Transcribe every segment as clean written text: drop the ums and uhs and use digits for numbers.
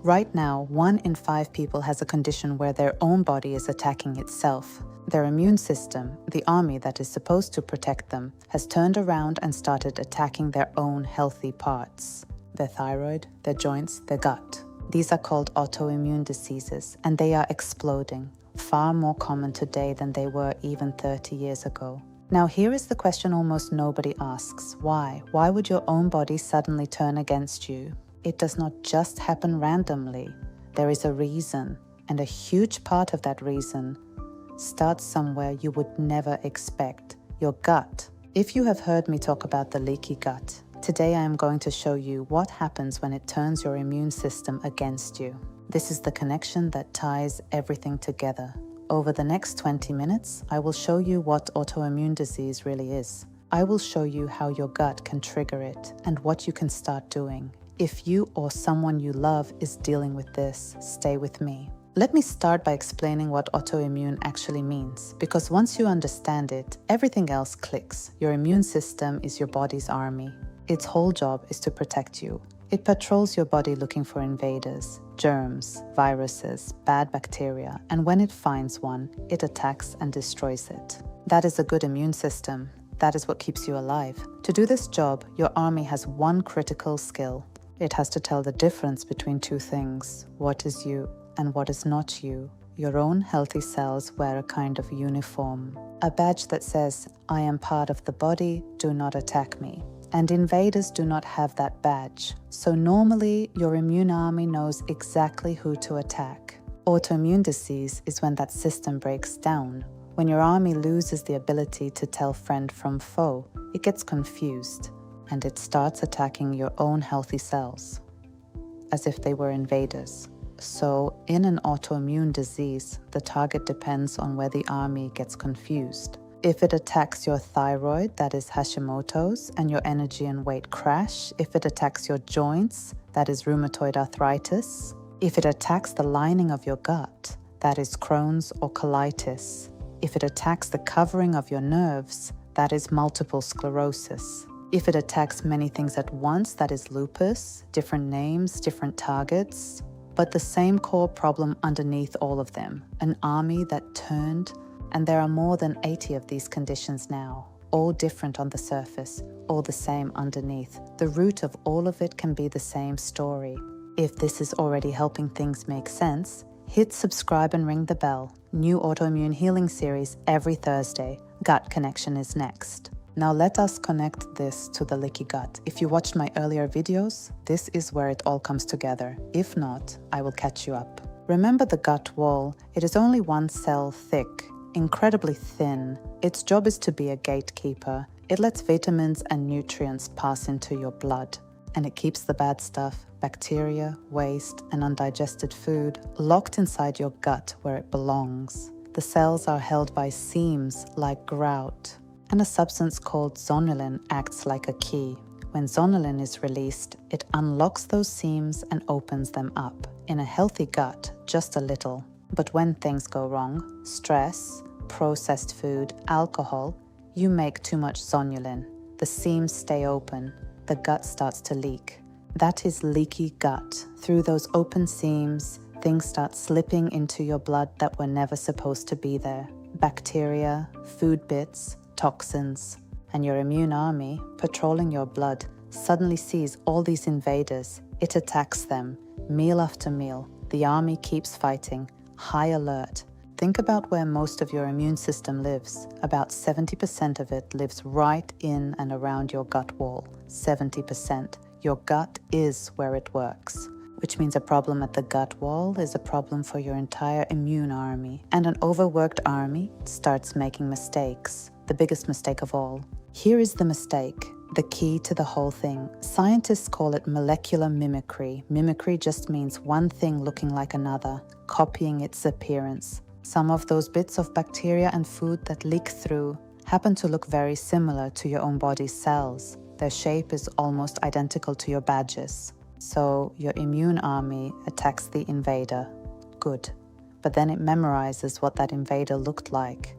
Right now, 1 in 5 people has a condition where their own body is attacking itself. Their immune system, the army that is supposed to protect them, has turned around and started attacking their own healthy parts. Their thyroid, their joints, their gut. These are called autoimmune diseases, and they are exploding, far more common today than they were even 30 years ago. Now here is the question almost nobody asks. Why? Why would your own body suddenly turn against you? It does not just happen randomly. There is a reason, and a huge part of that reason starts somewhere you would never expect, your gut. If you have heard me talk about the leaky gut, today I am going to show you what happens when it turns your immune system against you. This is the connection that ties everything together. Over the next 20 minutes, I will show you what autoimmune disease really is. I will show you how your gut can trigger it and what you can start doing. If you or someone you love is dealing with this, stay with me. Let me start by explaining what autoimmune actually means, because once you understand it, everything else clicks. Your immune system is your body's army. Its whole job is to protect you. It patrols your body looking for invaders, germs, viruses, bad bacteria, and when it finds one, it attacks and destroys it. That is a good immune system. That is what keeps you alive. To do this job, your army has one critical skill. It has to tell the difference between two things: what is you and what is not you. Your own healthy cells wear a kind of uniform, a badge that says, "I am part of the body, do not attack me." And invaders do not have that badge. So normally, your immune army knows exactly who to attack. Autoimmune disease is when that system breaks down. When your army loses the ability to tell friend from foe, it gets confused, and it starts attacking your own healthy cells, as if they were invaders. So, in an autoimmune disease, the target depends on where the army gets confused. If it attacks your thyroid, that is Hashimoto's, and your energy and weight crash. If it attacks your joints, that is rheumatoid arthritis. If it attacks the lining of your gut, that is Crohn's or colitis. If it attacks the covering of your nerves, that is multiple sclerosis. If it attacks many things at once, that is lupus, different names, different targets, but the same core problem underneath all of them, an army that turned. And there are more than 80 of these conditions now, all different on the surface, all the same underneath. The root of all of it can be the same story. If this is already helping things make sense, hit subscribe and ring the bell. New autoimmune healing series every Thursday. Gut Connection is next. Now let us connect this to the leaky gut. If you watched my earlier videos, this is where it all comes together. If not, I will catch you up. Remember the gut wall? It is only 1 cell thick, incredibly thin. Its job is to be a gatekeeper. It lets vitamins and nutrients pass into your blood, and it keeps the bad stuff, bacteria, waste, and undigested food locked inside your gut where it belongs. The cells are held by seams like grout, and a substance called zonulin acts like a key. When zonulin is released, it unlocks those seams and opens them up. In a healthy gut, just a little. But when things go wrong, stress, processed food, alcohol, you make too much zonulin. The seams stay open. The gut starts to leak. That is leaky gut. Through those open seams, things start slipping into your blood that were never supposed to be there. Bacteria, food bits, toxins. And your immune army, patrolling your blood, suddenly sees all these invaders. It attacks them, meal after meal. The army keeps fighting. High alert. Think about where most of your immune system lives. About 70% of it lives right in and around your gut wall. 70%. Your gut is where it works, which means a problem at the gut wall is a problem for your entire immune army. And an overworked army starts making mistakes. The biggest mistake of all. Here is the mistake. The key to the whole thing. Scientists call it molecular mimicry. Mimicry just means one thing looking like another, copying its appearance. Some of those bits of bacteria and food that leak through happen to look very similar to your own body's cells. Their shape is almost identical to your badges. So your immune army attacks the invader. Good. But then it memorizes what that invader looked like.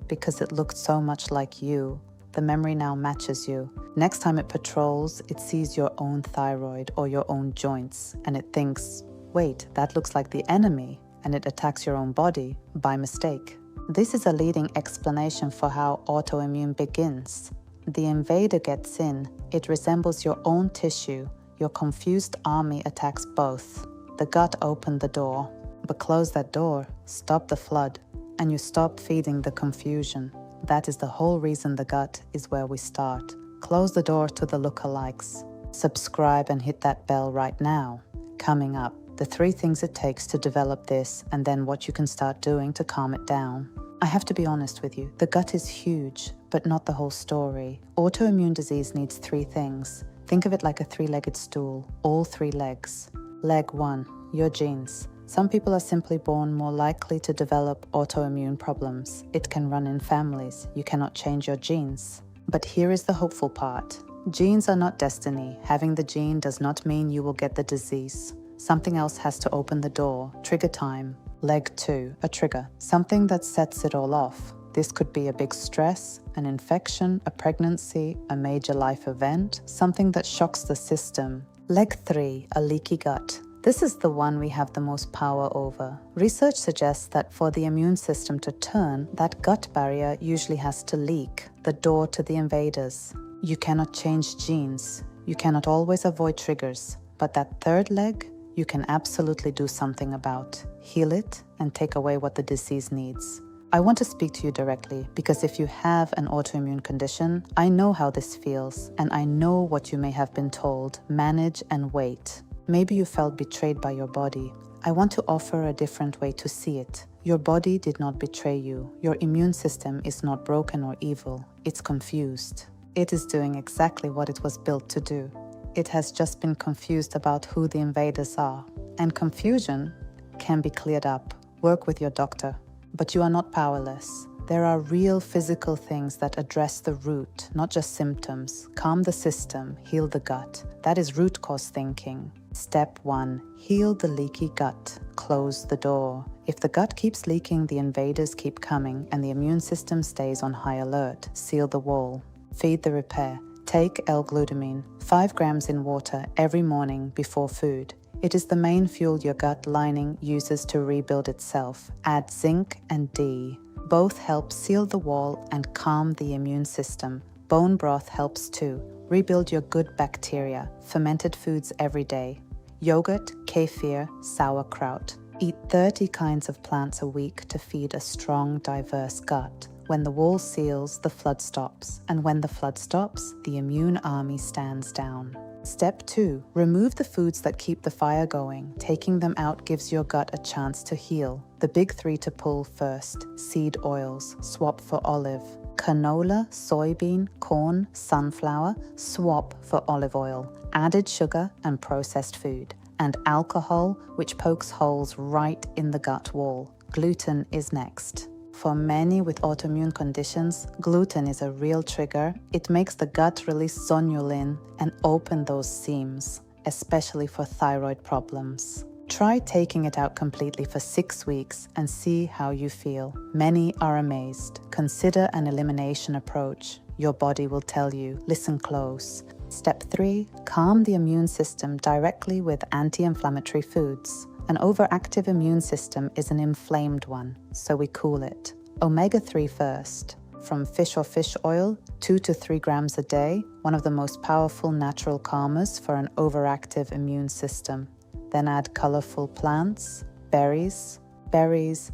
Because it looked so much like you, the memory now matches you. Next time it patrols, it sees your own thyroid or your own joints, and it thinks, wait, that looks like the enemy, and it attacks your own body by mistake. This is a leading explanation for how autoimmune begins. The invader gets in, it resembles your own tissue, your confused army attacks both. The gut opened the door, but close that door, stop the flood, and you stop feeding the confusion. That is the whole reason the gut is where we start. Close the door to the lookalikes. Subscribe and hit that bell right now. Coming up, the 3 things it takes to develop this, and then what you can start doing to calm it down. I have to be honest with you, the gut is huge, but not the whole story. Autoimmune disease needs 3 things. Think of it like a 3-legged stool, all 3 legs. Leg 1, your genes. Some people are simply born more likely to develop autoimmune problems. It can run in families. You cannot change your genes. But here is the hopeful part. Genes are not destiny. Having the gene does not mean you will get the disease. Something else has to open the door. Trigger time. Leg 2, a trigger. Something that sets it all off. This could be a big stress, an infection, a pregnancy, a major life event, something that shocks the system. Leg 3, a leaky gut. This is the one we have the most power over. Research suggests that for the immune system to turn, that gut barrier usually has to leak, the door to the invaders. You cannot change genes. You cannot always avoid triggers. But that 3rd leg, you can absolutely do something about. Heal it and take away what the disease needs. I want to speak to you directly because if you have an autoimmune condition, I know how this feels and I know what you may have been told. Manage and wait. Maybe you felt betrayed by your body. I want to offer a different way to see it. Your body did not betray you. Your immune system is not broken or evil. It's confused. It is doing exactly what it was built to do. It has just been confused about who the invaders are. And confusion can be cleared up. Work with your doctor. But you are not powerless. There are real physical things that address the root, not just symptoms. Calm the system, heal the gut. That is root cause thinking. Step 1, heal the leaky gut. Close the door. If the gut keeps leaking, the invaders keep coming and the immune system stays on high alert. Seal the wall. Feed the repair. Take L-Glutamine, 5 grams in water every morning before food. It is the main fuel your gut lining uses to rebuild itself. Add zinc and D. Both help seal the wall and calm the immune system. Bone broth helps too. Rebuild your good bacteria. Fermented foods every day. Yogurt, kefir, sauerkraut. Eat 30 kinds of plants a week to feed a strong, diverse gut. When the wall seals, the flood stops. And when the flood stops, the immune army stands down. Step 2. Remove the foods that keep the fire going. Taking them out gives your gut a chance to heal. The big 3 to pull first. Seed oils. Swap for olive. Canola, soybean, corn, sunflower. Swap for olive oil. Added sugar and processed food. And alcohol, which pokes holes right in the gut wall. Gluten is next. For many with autoimmune conditions, gluten is a real trigger. It makes the gut release zonulin and open those seams, especially for thyroid problems. Try taking it out completely for 6 weeks and see how you feel. Many are amazed. Consider an elimination approach. Your body will tell you. Listen close. Step 3. Calm the immune system directly with anti-inflammatory foods. An overactive immune system is an inflamed one, so we cool it. Omega-3 first. From fish or fish oil, 2 to 3 grams a day, one of the most powerful natural calmers for an overactive immune system. Then add colorful plants, berries,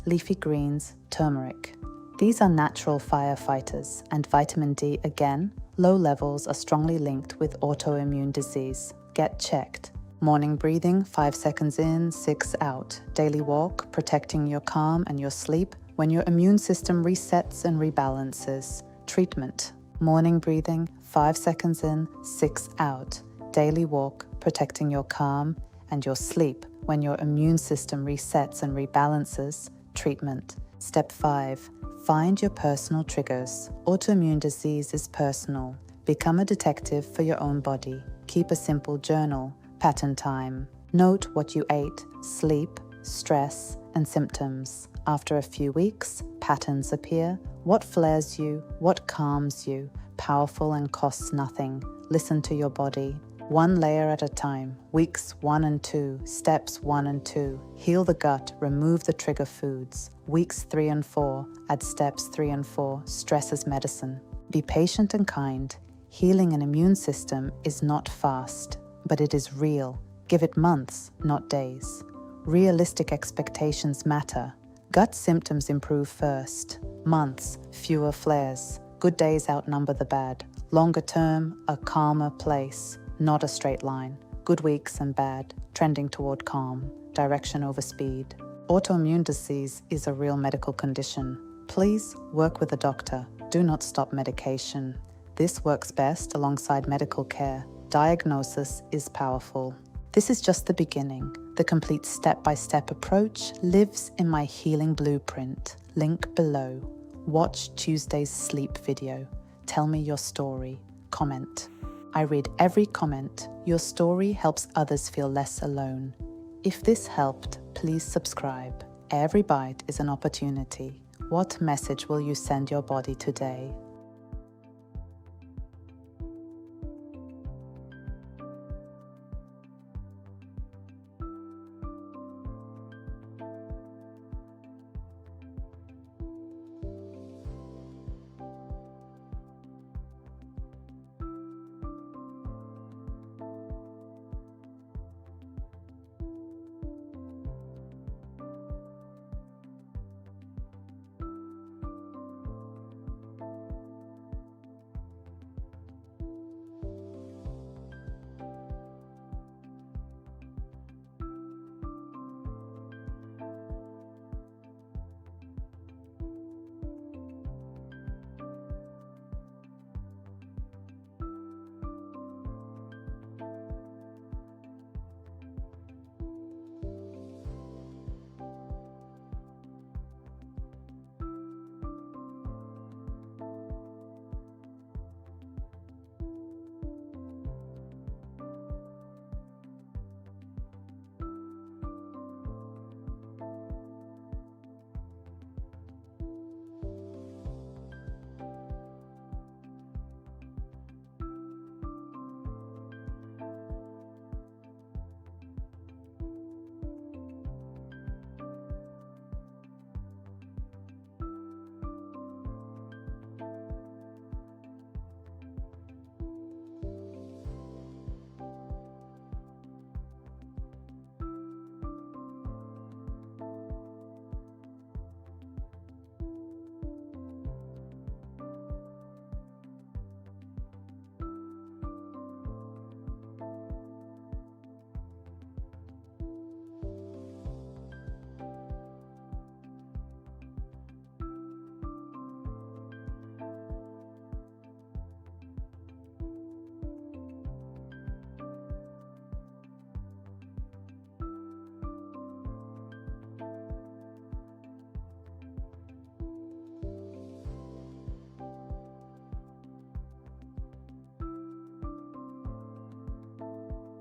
leafy greens, turmeric. These are natural firefighters, and vitamin D again, low levels are strongly linked with autoimmune disease. Get checked. Morning breathing, 5 seconds in, 6 out. Daily walk, protecting your calm and your sleep when your immune system resets and rebalances. Treatment. Morning breathing, 5 seconds in, 6 out. Daily walk, protecting your calm and your sleep when your immune system resets and rebalances. Treatment. Step 5. Find your personal triggers. Autoimmune disease is personal. Become a detective for your own body. Keep a simple journal. Pattern time. Note what you ate, sleep, stress, and symptoms. After a few weeks, patterns appear. What flares you? What calms you? Powerful and costs nothing. Listen to your body. One layer at a time, weeks 1 and 2, steps 1 and 2. Heal the gut, remove the trigger foods. Weeks 3 and 4, add steps 3 and 4, stress as medicine. Be patient and kind. Healing an immune system is not fast, but it is real. Give it months, not days. Realistic expectations matter. Gut symptoms improve first. Months, fewer flares. Good days outnumber the bad. Longer term, a calmer place. Not a straight line. Good weeks and bad, trending toward calm, direction over speed. Autoimmune disease is a real medical condition. Please work with a doctor. Do not stop medication. This works best alongside medical care. Diagnosis is powerful. This is just the beginning. The complete step-by-step approach lives in my healing blueprint. Link below. Watch Tuesday's sleep video. Tell me your story. Comment. I read every comment. Your story helps others feel less alone. If this helped, please subscribe. Every bite is an opportunity. What message will you send your body today?